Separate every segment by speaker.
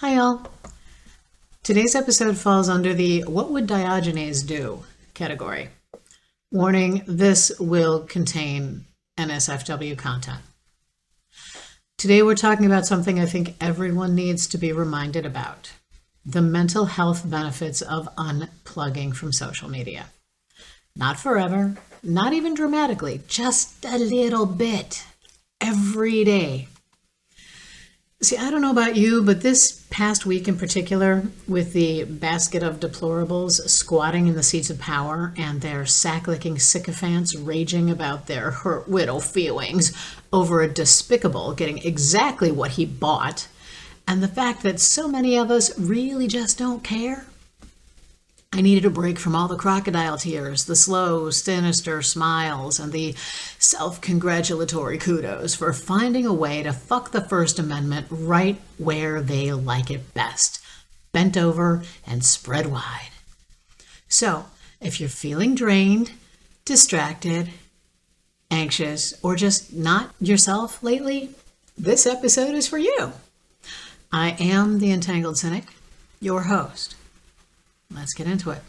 Speaker 1: Hi all. Today's episode falls under the "What would Diogenes do?" category. Warning, this will contain NSFW content. Today we're talking about something I think everyone needs to be reminded about: the mental health benefits of unplugging from social media. Not forever, not even dramatically, just a little bit, every day. See, I don't know about you, but this past week in particular, with the basket of deplorables squatting in the seats of power and their sack-licking sycophants raging about their hurt widow feelings over a despicable getting exactly what he bought, and the fact that so many of us really just don't care, I needed a break from all the crocodile tears, the slow, sinister smiles, and the self-congratulatory kudos for finding a way to fuck the First Amendment right where they like it best, bent over and spread wide. So, if you're feeling drained, distracted, anxious, or just not yourself lately, this episode is for you. I am the Entangled Cynic, your host. Let's get into it.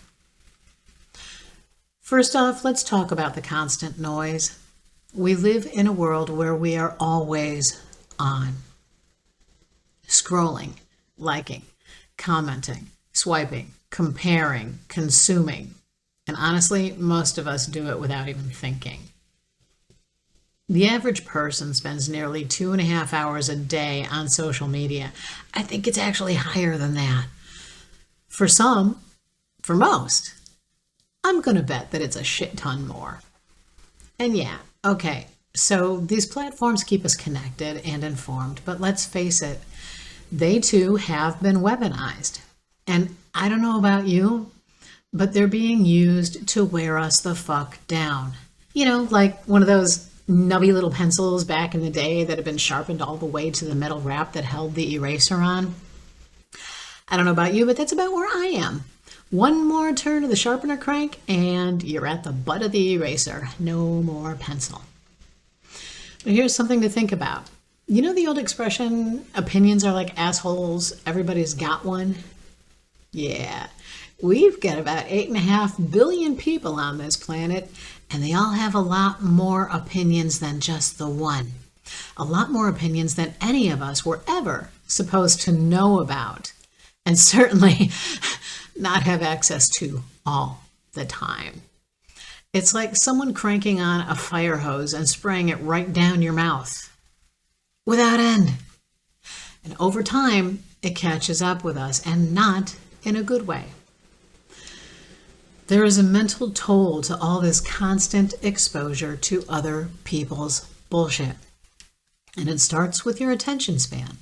Speaker 1: First off, let's talk about the constant noise. We live in a world where we are always on. Scrolling, liking, commenting, swiping, comparing, consuming. And honestly, most of us do it without even thinking. The average person spends nearly 2.5 hours a day on social media. I think it's actually higher than that. For some, for most, I'm going to bet that it's a shit ton more. And yeah, okay, so these platforms keep us connected and informed, but let's face it, they too have been weaponized. And I don't know about you, but they're being used to wear us the fuck down. You know, like one of those nubby little pencils back in the day that had been sharpened all the way to the metal wrap that held the eraser on. I don't know about you, but that's about where I am. One more turn of the sharpener crank and you're at the butt of the eraser. No more pencil. But here's something to think about. You know the old expression, opinions are like assholes, everybody's got one? Yeah, we've got about 8.5 billion people on this planet, and they all have a lot more opinions than just the one. A lot more opinions than any of us were ever supposed to know about. And certainly not have access to all the time. It's like someone cranking on a fire hose and spraying it right down your mouth without end. And over time, it catches up with us, and not in a good way. There is a mental toll to all this constant exposure to other people's bullshit. And it starts with your attention span.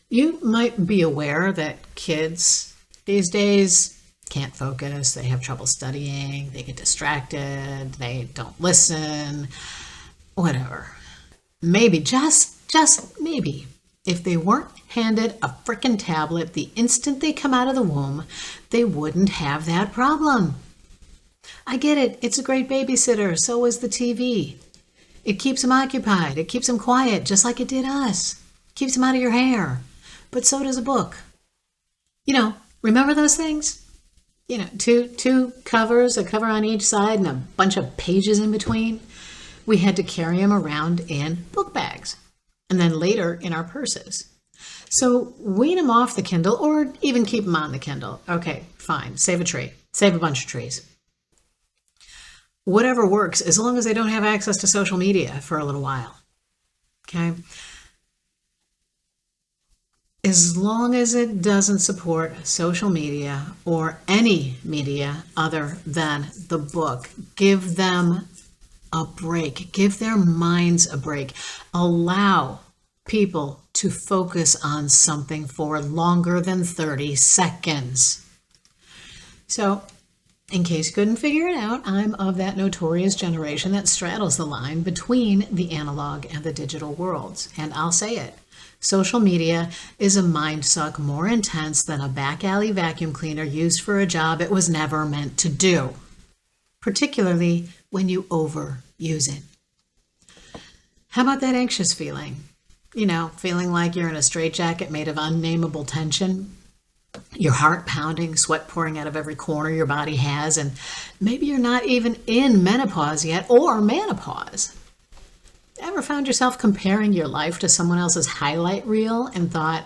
Speaker 1: You might be aware that kids these days can't focus, they have trouble studying, they get distracted, they don't listen, whatever. Maybe, just maybe, if they weren't handed a frickin' tablet the instant they come out of the womb, they wouldn't have that problem. I get it, it's a great babysitter, so is the TV. It keeps them occupied, it keeps them quiet, just like it did us. It keeps them out of your hair. But so does a book. You know, remember those things? You know, two covers, a cover on each side and a bunch of pages in between. We had to carry them around in book bags and then later in our purses. So wean them off the Kindle or even keep them on the Kindle. Okay, fine. Save a tree. Save a bunch of trees. Whatever works as long as they don't have access to social media for a little while. Okay? As long as it doesn't support social media or any media other than the book, give them a break. Give their minds a break. Allow people to focus on something for longer than 30 seconds. So, in case you couldn't figure it out, I'm of that notorious generation that straddles the line between the analog and the digital worlds. And I'll say it. Social media is a mind suck more intense than a back alley vacuum cleaner used for a job it was never meant to do, particularly when you overuse it. How about that anxious feeling? feeling like you're in a straitjacket made of unnameable tension, your heart pounding, sweat pouring out of every corner your body has, and maybe you're not even in menopause yet or menopause. Ever found yourself comparing your life to someone else's highlight reel and thought,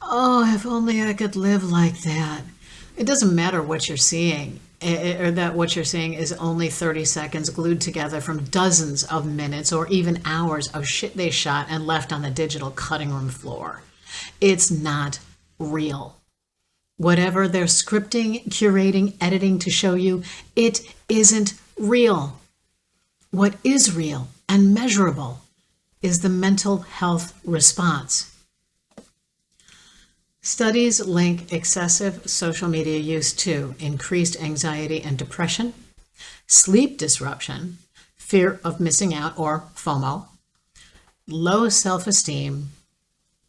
Speaker 1: oh, if only I could live like that? It doesn't matter what you're seeing, or that what you're seeing is only 30 seconds glued together from dozens of minutes or even hours of shit they shot and left on the digital cutting room floor. It's not real. Whatever they're scripting, curating, editing to show you, it isn't real. What is real and measurable is the mental health response. Studies link excessive social media use to increased anxiety and depression, sleep disruption, fear of missing out or FOMO, low self-esteem,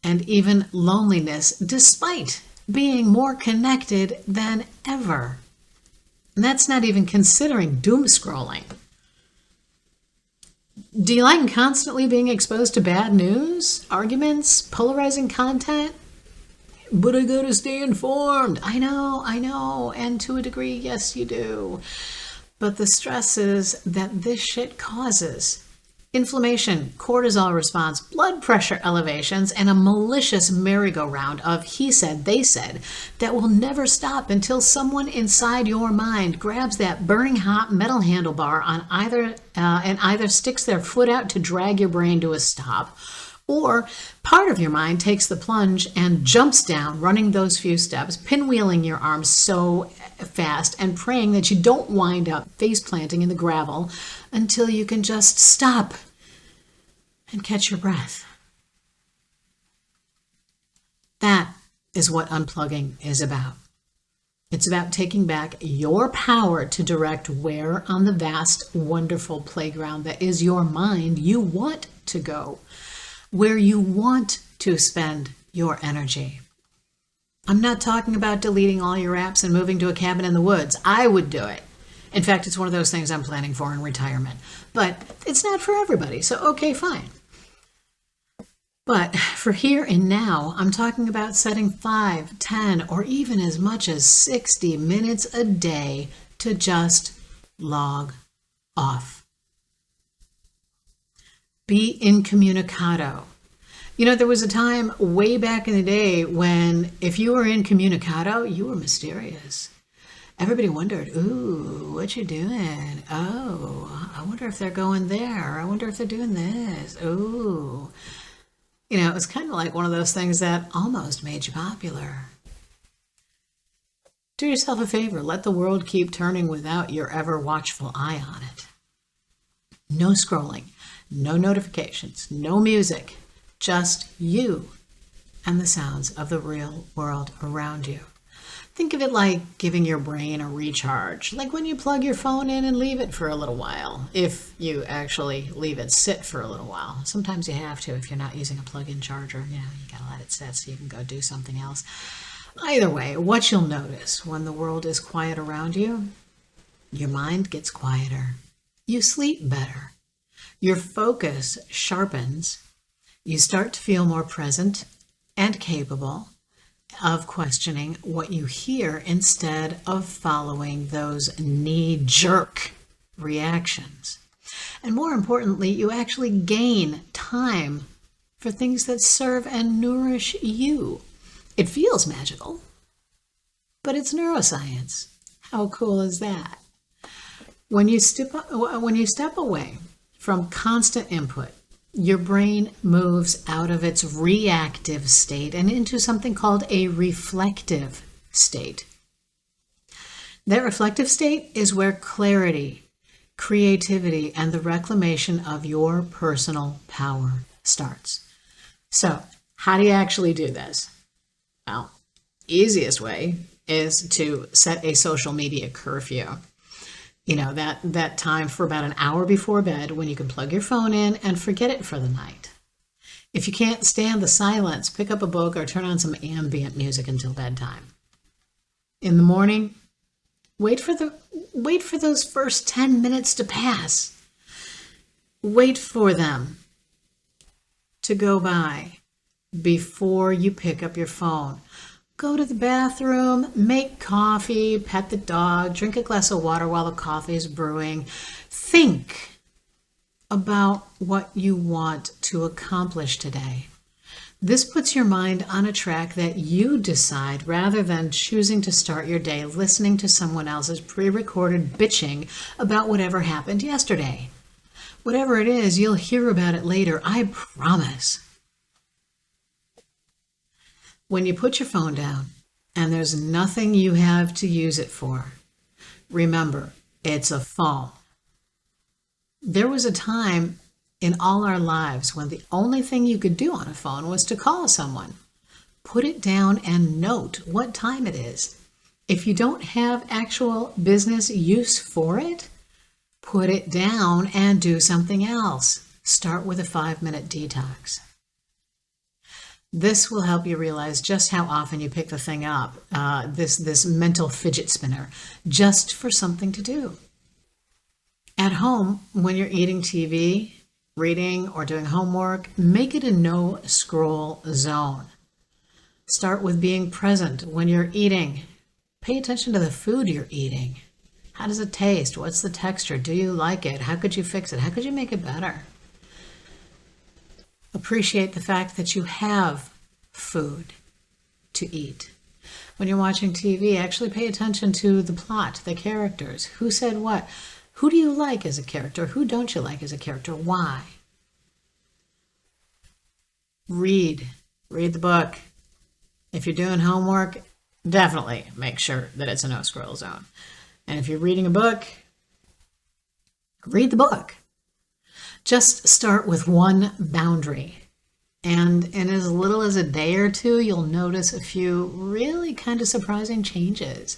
Speaker 1: and even loneliness despite being more connected than ever. And that's not even considering doom scrolling. Do you like constantly being exposed to bad news, arguments, polarizing content? But I gotta stay informed. I know. And to a degree, yes, you do. But the stresses that this shit causes, inflammation, cortisol response, blood pressure elevations, and a malicious merry-go-round of he said, they said, that will never stop until someone inside your mind grabs that burning hot metal handlebar on either sticks their foot out to drag your brain to a stop, or part of your mind takes the plunge and jumps down, running those few steps, pinwheeling your arms so fast and praying that you don't wind up face planting in the gravel until you can just stop and catch your breath. That is what unplugging is about. It's about taking back your power to direct where on the vast, wonderful playground that is your mind you want to go, where you want to spend your energy. I'm not talking about deleting all your apps and moving to a cabin in the woods. I would do it. In fact, it's one of those things I'm planning for in retirement. But it's not for everybody, so okay, fine. But for here and now, I'm talking about setting 5, 10, or even as much as 60 minutes a day to just log off. Be incommunicado. There was a time way back in the day when if you were incommunicado, you were mysterious. Everybody wondered, ooh, what you doing? Oh, I wonder if they're going there. I wonder if they're doing this. Ooh. It was kind of like one of those things that almost made you popular. Do yourself a favor. Let the world keep turning without your ever watchful eye on it. No scrolling, no notifications, no music. Just you and the sounds of the real world around you. Think of it like giving your brain a recharge, like when you plug your phone in and leave it for a little while, if you actually leave it sit for a little while. Sometimes you have to if you're not using a plug-in charger. You gotta let it sit so you can go do something else. Either way, what you'll notice when the world is quiet around you, your mind gets quieter. You sleep better. Your focus sharpens. You start to feel more present and capable of questioning what you hear instead of following those knee-jerk reactions. And more importantly, you actually gain time for things that serve and nourish you. It feels magical, but it's neuroscience. How cool is that? When you step away from constant input, your brain moves out of its reactive state and into something called a reflective state. That reflective state is where clarity, creativity, and the reclamation of your personal power starts. So, how do you actually do this? Well, easiest way is to set a social media curfew. That time for about an hour before bed when you can plug your phone in and forget it for the night. If you can't stand the silence, pick up a book or turn on some ambient music until bedtime. In the morning, wait for those first 10 minutes to pass. Wait for them to go by before you pick up your phone. Go to the bathroom, make coffee, pet the dog, drink a glass of water while the coffee is brewing. Think about what you want to accomplish today. This puts your mind on a track that you decide rather than choosing to start your day listening to someone else's pre-recorded bitching about whatever happened yesterday. Whatever it is, you'll hear about it later, I promise. When you put your phone down and there's nothing you have to use it for, remember, it's a phone. There was a time in all our lives when the only thing you could do on a phone was to call someone. Put it down and note what time it is. If you don't have actual business use for it, put it down and do something else. Start with a 5-minute detox. This will help you realize just how often you pick the thing up, this mental fidget spinner, just for something to do. At home, when you're eating TV, reading, or doing homework, make it a no-scroll zone. Start with being present when you're eating. Pay attention to the food you're eating. How does it taste? What's the texture? Do you like it? How could you fix it? How could you make it better? Appreciate the fact that you have food to eat. When you're watching TV, actually pay attention to the plot, the characters. Who said what? Who do you like as a character? Who don't you like as a character? Why? Read. Read the book. If you're doing homework, definitely make sure that it's a no-scroll zone. And if you're reading a book, read the book. Just start with one boundary. And in as little as a day or two, you'll notice a few really kind of surprising changes.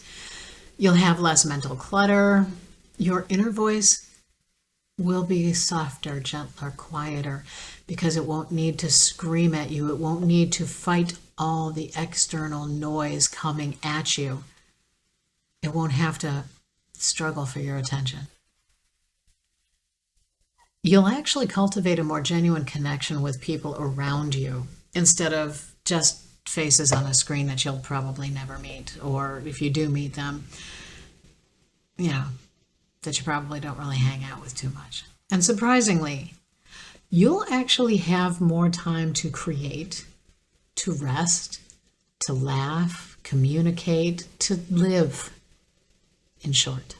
Speaker 1: You'll have less mental clutter. Your inner voice will be softer, gentler, quieter, because it won't need to scream at you. It won't need to fight all the external noise coming at you. It won't have to struggle for your attention. You'll actually cultivate a more genuine connection with people around you instead of just faces on a screen that you'll probably never meet, or if you do meet them, that you probably don't really hang out with too much. And surprisingly, you'll actually have more time to create, to rest, to laugh, communicate, to live, in short.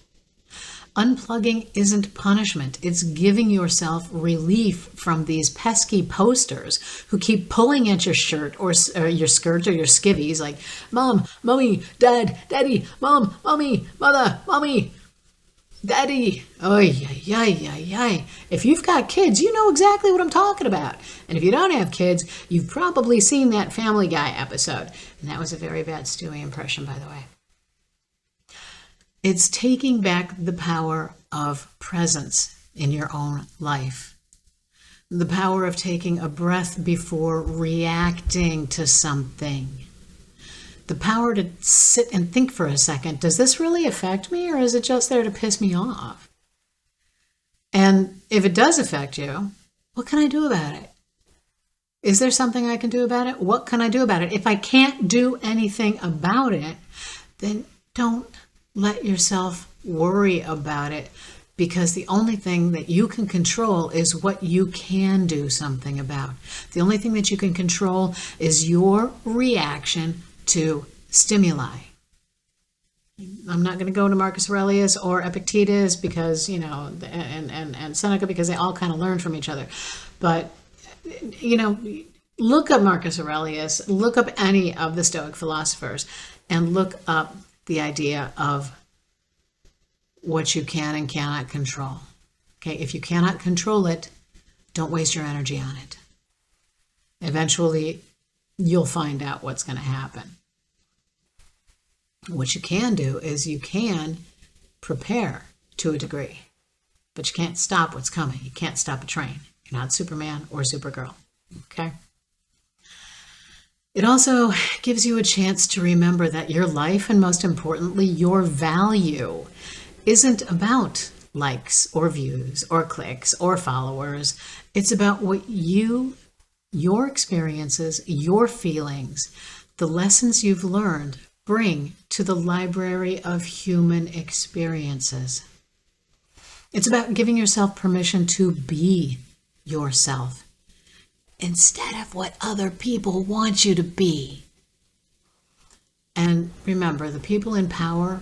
Speaker 1: Unplugging isn't punishment. It's giving yourself relief from these pesky posters who keep pulling at your shirt or your skirt or your skivvies like, Mom, Mommy, Dad, Daddy, Mom, Mommy, Mother, Mommy, Daddy. Oy, ay, ay, ay, ay. If you've got kids, you know exactly what I'm talking about. And if you don't have kids, you've probably seen that Family Guy episode. And that was a very bad Stewie impression, by the way. It's taking back the power of presence in your own life. The power of taking a breath before reacting to something. The power to sit and think for a second, does this really affect me or is it just there to piss me off? And if it does affect you, what can I do about it? Is there something I can do about it? What can I do about it? If I can't do anything about it, then don't let yourself worry about it, because the only thing that you can control is what you can do something about. The only thing that you can control is your reaction to stimuli. I'm not going to go to Marcus Aurelius or Epictetus because, and Seneca, because they all kind of learn from each other. But, look up Marcus Aurelius, look up any of the Stoic philosophers, and look up the idea of what you can and cannot control. Okay, if you cannot control it, don't waste your energy on it. Eventually, you'll find out what's going to happen. What you can do is you can prepare to a degree, but you can't stop what's coming. You can't stop a train. You're not Superman or Supergirl. Okay? It also gives you a chance to remember that your life, and most importantly, your value, isn't about likes or views or clicks or followers. It's about what you your experiences, your feelings, the lessons you've learned, bring to the library of human experiences. It's about giving yourself permission to be yourself instead of what other people want you to be. And remember, the people in power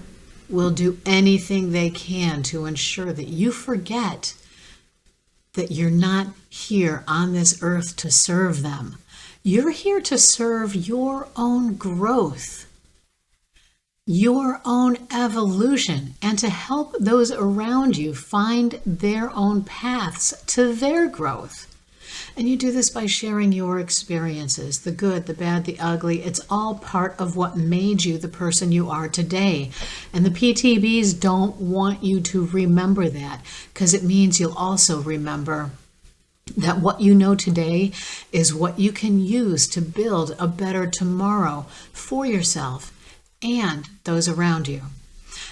Speaker 1: will do anything they can to ensure that you forget that you're not here on this earth to serve them. You're here to serve your own growth, your own evolution, and to help those around you find their own paths to their growth. And you do this by sharing your experiences, the good, the bad, the ugly. It's all part of what made you the person you are today. And the PTBs don't want you to remember that, because it means you'll also remember that what you know today is what you can use to build a better tomorrow for yourself and those around you.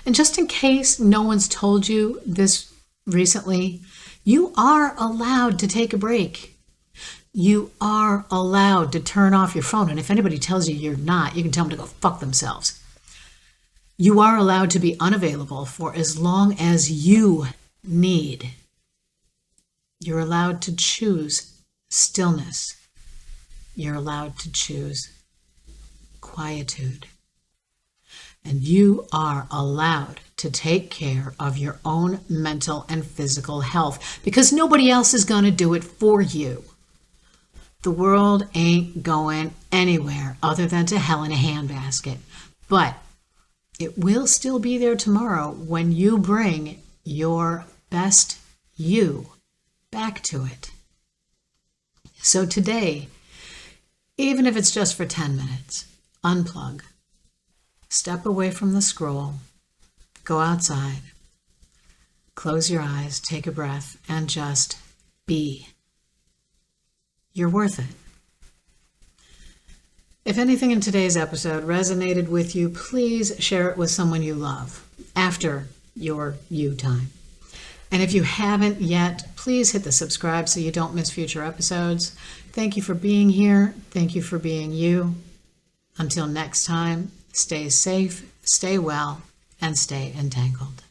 Speaker 1: And just in case no one's told you this recently, you are allowed to take a break. You are allowed to turn off your phone. And if anybody tells you you're not, you can tell them to go fuck themselves. You are allowed to be unavailable for as long as you need. You're allowed to choose stillness. You're allowed to choose quietude. And you are allowed to take care of your own mental and physical health, because nobody else is going to do it for you. The world ain't going anywhere other than to hell in a handbasket. But it will still be there tomorrow when you bring your best you back to it. So today, even if it's just for 10 minutes, unplug. Step away from the scroll. Go outside. Close your eyes, take a breath, and just be. You're worth it. If anything in today's episode resonated with you, please share it with someone you love after your you time. And if you haven't yet, please hit the subscribe so you don't miss future episodes. Thank you for being here. Thank you for being you. Until next time, stay safe, stay well, and stay entangled.